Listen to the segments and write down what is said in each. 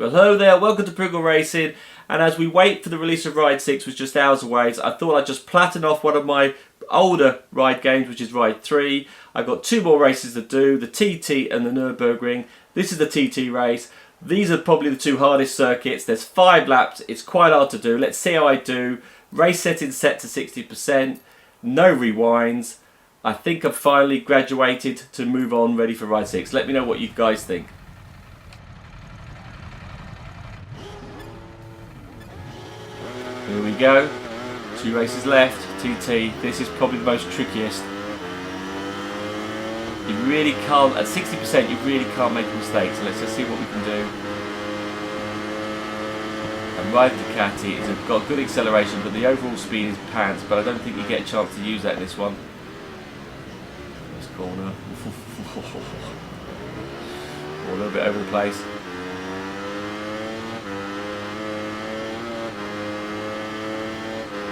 Well, hello there, welcome to Pringle Racing, and as we wait for the release of Ride 6, which is just hours away, I thought I'd just platen off one of my older ride games, which is Ride 3. I've got two more races to do, the TT and the Nürburgring. This is the TT race. These are probably the two hardest circuits. There's 5 laps, it's quite hard to do. Let's see how I do. Race settings set to 60%, no rewinds. I think I've finally graduated to move on, ready for Ride 6. Let me know what you guys think. Here we go, 2 races left, TT. This is probably the most trickiest. You really can't, at 60% you really can't make a mistake, so let's just see what we can do. And Ride Ducati has got good acceleration, but the overall speed is pants, but I don't think you get a chance to use that in this one. This corner. A little bit over the place.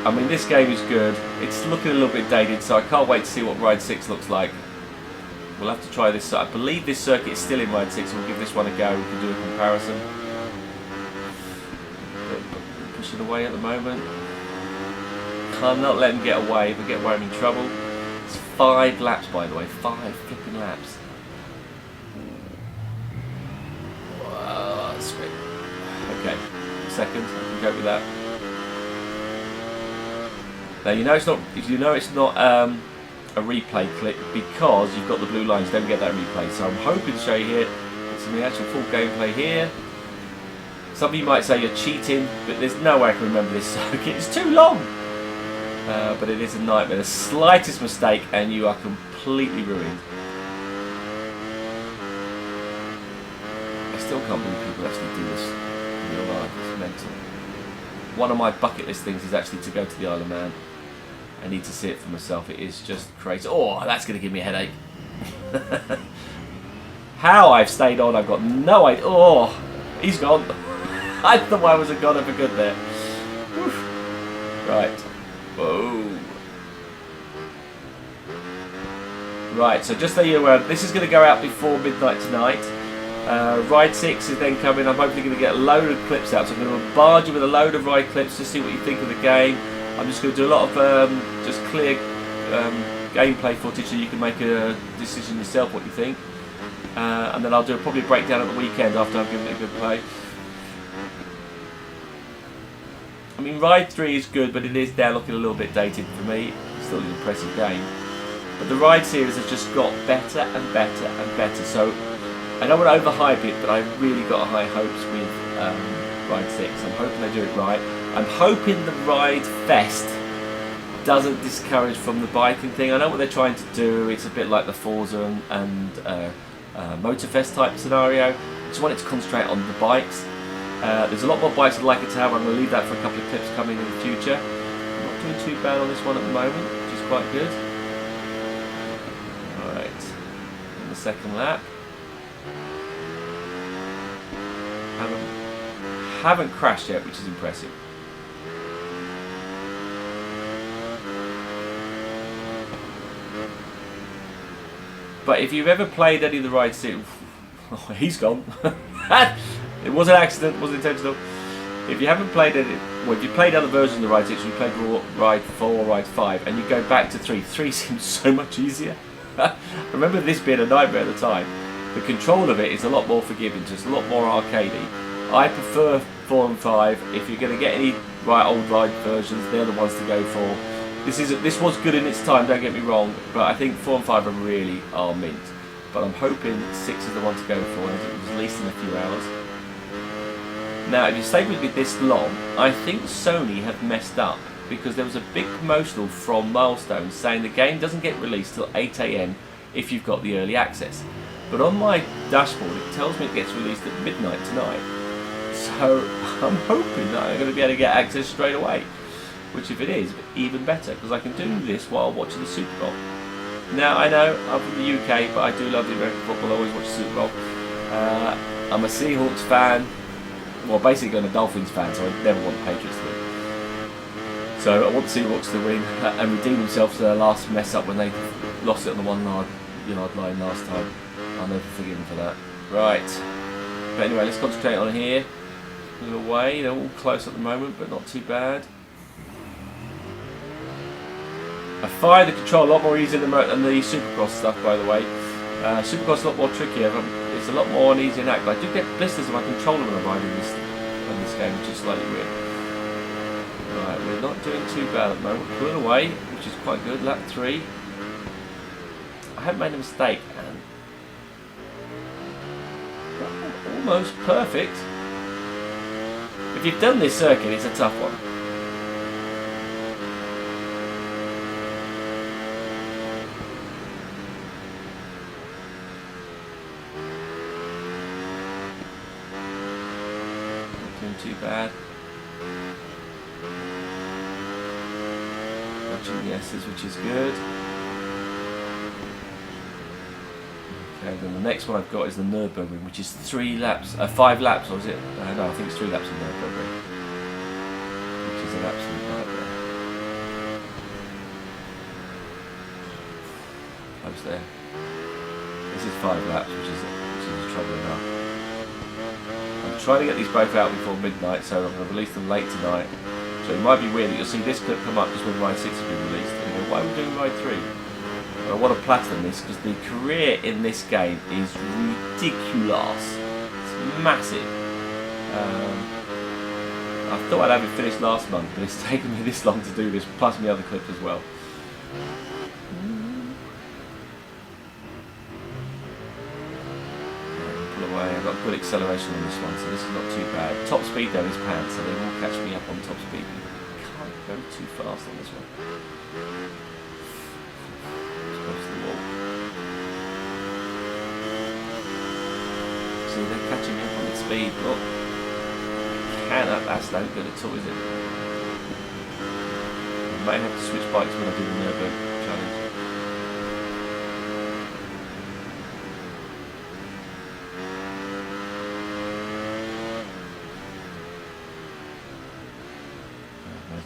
I mean, this game is good. It's looking a little bit dated, so I can't wait to see what Ride 6 looks like. We'll have to try this. I believe this circuit is still in Ride 6, so we'll give this one a go. We can do a comparison. Pushing away at the moment. Can't not let him get away. If I get away, I'm in trouble. It's 5 laps, by the way. 5 flipping laps. Wow, that's great. Okay, second. I can go with that. Now you know it's not a replay clip because you've got the blue lines. Don't get that replay. So I'm hoping to show you here some of the actual full gameplay here. Some of you might say you're cheating, but there's no way I can remember this circuit. It's too long. But it is a nightmare. The slightest mistake and you are completely ruined. I still can't believe people actually do this in real life. It's mental. One of my bucket list things is actually to go to the Isle of Man. I need to see it for myself. It is just crazy. Oh, that's going to give me a headache. How I've stayed on, I've got no idea. Oh, he's gone. I thought I was a goner for good there. Whew. Right. Whoa. Right, so just so you're aware, this is going to go out before midnight tonight. Ride 6 is then coming. I'm hopefully going to get a load of clips out. So I'm going to barge you with a load of ride clips to see what you think of the game. I'm just going to do a lot of just clear gameplay footage so you can make a decision yourself what you think. And then I'll do probably a breakdown at the weekend after I've given it a good play. I mean, Ride 3 is good, but it is now looking a little bit dated for me. It's still an impressive game. But the Ride series has just got better and better and better. So I don't want to overhype it, but I've really got high hopes with Ride 6. I'm hoping they do it right. I'm hoping the Ride Fest doesn't discourage from the biking thing. I know what they're trying to do. It's a bit like the Forza and Motorfest type scenario. I just want it to concentrate on the bikes. There's a lot more bikes I'd like it to have. I'm going to leave that for a couple of clips coming in the future. I'm not doing too bad on this one at the moment, which is quite good. Alright, in the second lap. Haven't crashed yet, which is impressive. But if you've ever played any of the Ride 6, oh, he's gone. It was an accident, wasn't intentional. If you haven't played it, well, if you played other versions of the Ride 6, you played Ride 4 or Ride 5, and you go back to 3. 3 seems so much easier. I remember this being a nightmare at the time. The control of it is a lot more forgiving, just a lot more arcadey. I prefer 4 and 5. If you're going to get any old ride versions, they're the ones to go for. This was good in its time, don't get me wrong, but I think 4 and 5 are mint. But I'm hoping 6 is the one to go for, as it was released in a few hours. Now, if you stay with me this long, I think Sony have messed up because there was a big promotional from Milestone saying the game doesn't get released till 8 AM if you've got the early access. But on my dashboard, it tells me it gets released at midnight tonight. So I'm hoping that I'm going to be able to get access straight away. Which, if it is, even better, because I can do this while watching the Super Bowl. Now, I know I'm from the UK, but I do love the American football. I always watch the Super Bowl. I'm a Seahawks fan. Well, basically I'm a Dolphins fan, so I never want the Patriots to win. So I want the Seahawks to win and redeem themselves for their last mess up when they lost it on the 1 yard line last time. I'll never forgive them for that. Right. But anyway, let's concentrate on here. A little way. They're all close at the moment, but not too bad. I find the control a lot more easier than the Supercross stuff, by the way. Supercross is a lot more trickier. It's a lot more easier in act. But I do get blisters if I control them when I'm riding this game, which is slightly weird. Right, we're not doing too bad at the moment. We're pulling away, which is quite good. Lap 3. I haven't made a mistake, and almost perfect. If you've done this circuit, it's a tough one. Too bad. Watching the S's, which is good. Okay, then the next one I've got is the Nürburgring, which is 5 laps, or is it? No, I think it's 3 laps in Nürburgring, which is an absolute nightmare. Close there. This is 5 laps, which is trouble enough. I'm trying to get these both out before midnight, so I'm going to release them late tonight. So it might be weird that you'll see this clip come up just when Ride 6 has been released. And you go, why are we doing Ride 3? I want to platinum this because the career in this game is ridiculous. It's massive. I thought I'd have it finished last month, but it's taken me this long to do this, plus my other clips as well. I've got good acceleration on this one, so this is not too bad. Top speed though is pants, so they will catch me up on top speed. Can't go too fast on this one. It's close to the wall. See, they're catching me up on the speed. Look, that's no good at all, is it? I may have to switch bikes when I do the Nürburgring challenge.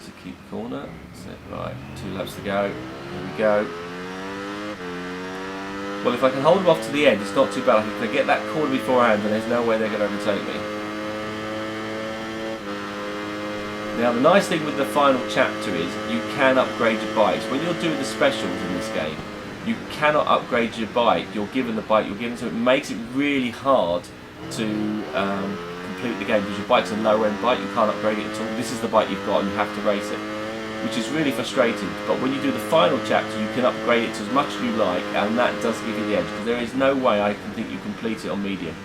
To keep the corner. That's it. Right, 2 laps to go. Here we go. Well, if I can hold them off to the end, it's not too bad. If I get that corner beforehand, then there's no way they're going to overtake me. Now, the nice thing with the final chapter is you can upgrade your bikes. When you're doing the specials in this game, you cannot upgrade your bike. You're given the bike you're given, so it makes it really hard to complete the game because your bike's a low-end bike, you can't upgrade it at all. This is the bike you've got and you have to race it, which is really frustrating. But when you do the final chapter, you can upgrade it to as much as you like, and that does give you the edge, because there is no way I can think you complete it on medium.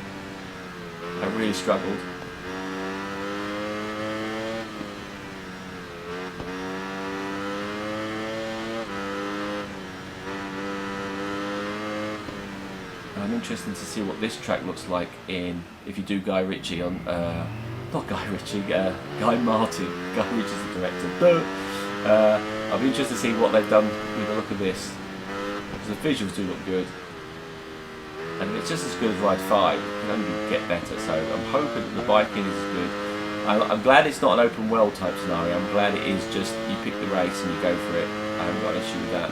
I really struggled. I'm interested to see what this track looks like if you do Guy Ritchie on, not Guy Ritchie, Guy Martin. Guy Ritchie's the director. I'll be interested to see what they've done with the look of this, because the visuals do look good, and it's just as good as Ride 5. It can only get better. So I'm hoping that the biking is as good. I'm glad it's not an open world type scenario. I'm glad it is just you pick the race and you go for it. I haven't got an issue with that.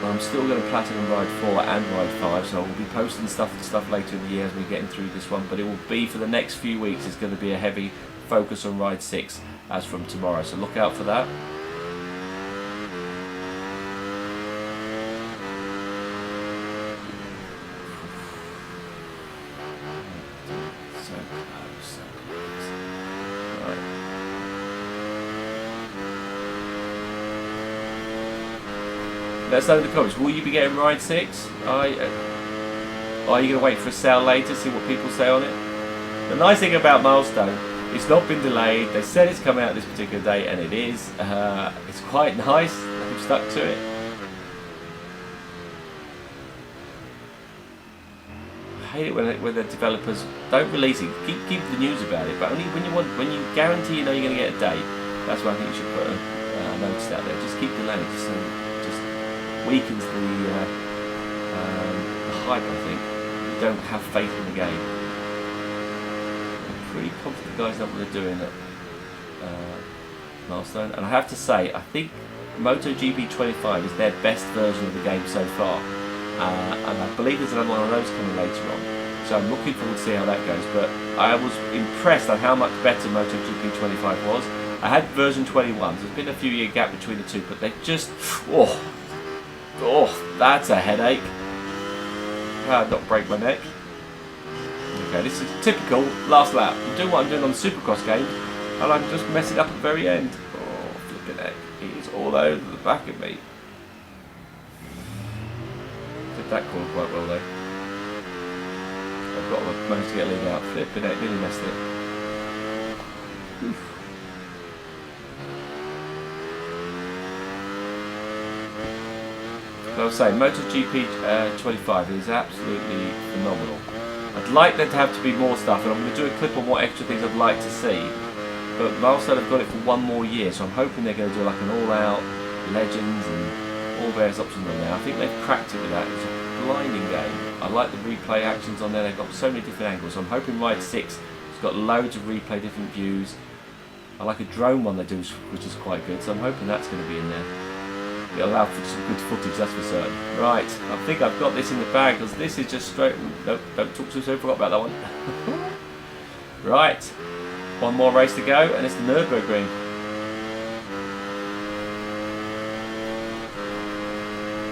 I'm still going to platinum Ride 4 and Ride 5, so we'll be posting stuff later in the year as we're getting through this one, but it will be for the next few weeks. It's going to be a heavy focus on Ride 6 as from tomorrow, so look out for that. So close. Right. Let us know in the comments, will you be getting Ride 6? Are you going to wait for a sale later, see what people say on it? The nice thing about Milestone, it's not been delayed. They said it's coming out this particular day, and it is. It's quite nice. I've stuck to it. I hate it when the developers don't release it. Keep the news about it, but only when you guarantee you know you're going to get a date. That's why I think you should put a notice out there. Just keep delaying it. Just weakens the hype, I think. You don't have faith in the game. I'm pretty confident the guys know what they're doing at Milestone, and I have to say, I think MotoGP 25 is their best version of the game so far. And I believe there's another one of those coming later on. So I'm looking forward to see how that goes. But I was impressed at how much better MotoGP 25 was. I had version 21, so there's been a few year gap between the two, but they just, oh, that's a headache. Not break my neck. Okay, this is typical last lap. I'm doing what I'm doing on the Supercross game, and I'm just messing up at the very end. Oh, flipping heck. He's all over the back of me. Did that corner quite well though. I've got to manage to get a lead out. Flipping heck, nearly messed it. Oof. I was saying, MotoGP 25 is absolutely phenomenal. I'd like there to have to be more stuff, and I'm going to do a clip on what extra things I'd like to see. But Milestone have got it for one more year, so I'm hoping they're going to do like an all-out Legends and all various options on there. I think they've cracked it with that. It's a blinding game. I like the replay actions on there. They've got so many different angles. So I'm hoping Ride 6 has got loads of replay, different views. I like a drone one they do, which is quite good. So I'm hoping that's going to be in there. It'll allow for some good footage, that's for certain. Right, I think I've got this in the bag because this is just straight. Nope, don't talk too soon. Forgot about that one. Right, one more race to go, and it's the Nürburgring.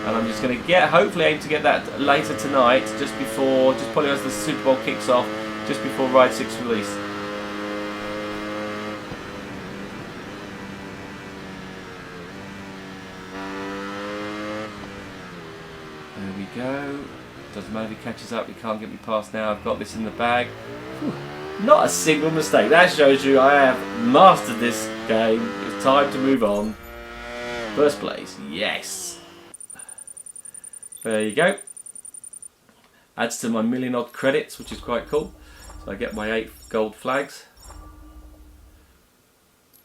And I'm just going to hopefully aim to get that later tonight, just probably as the Super Bowl kicks off, just before Ride 6 release. There we go. Doesn't matter if he catches up, he can't get me past now. I've got this in the bag. Whew. Not a single mistake. That shows you I have mastered this game. It's time to move on. First place, yes. There you go. Adds to my million odd credits, which is quite cool. So I get my 8 gold flags.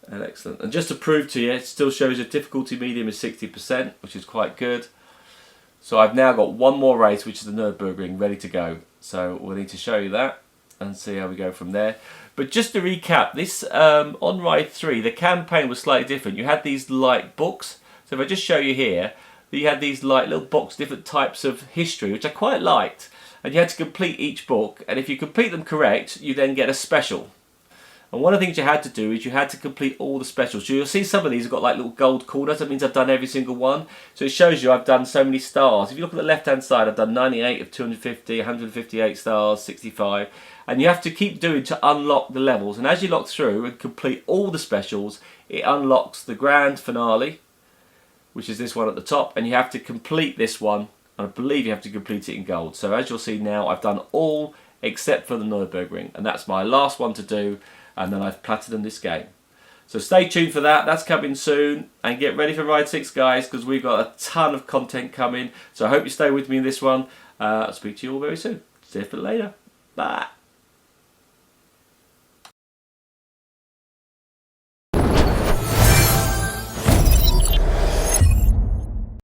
And excellent. And just to prove to you, it still shows your difficulty medium is 60%, which is quite good. So I've now got one more race, which is the Nürburgring, ready to go. So we'll need to show you that and see how we go from there. But just to recap, this on Ride 3, the campaign was slightly different. You had these light books. So if I just show you here, you had these light little books, different types of history, which I quite liked. And you had to complete each book. And if you complete them correct, you then get a special. And one of the things you had to do is you had to complete all the specials. So you'll see some of these have got like little gold corners. That means I've done every single one. So it shows you I've done so many stars. If you look at the left-hand side, I've done 98 of 250, 158 stars, 65. And you have to keep doing to unlock the levels. And as you lock through and complete all the specials, it unlocks the grand finale, which is this one at the top. And you have to complete this one. And I believe you have to complete it in gold. So as you'll see now, I've done all except for the Nürburgring. And that's my last one to do. And then I've platinumed this game. So stay tuned for that. That's coming soon. And get ready for Ride 6, guys, because we've got a ton of content coming. So I hope you stay with me in this one. I'll speak to you all very soon. See you for later. Bye.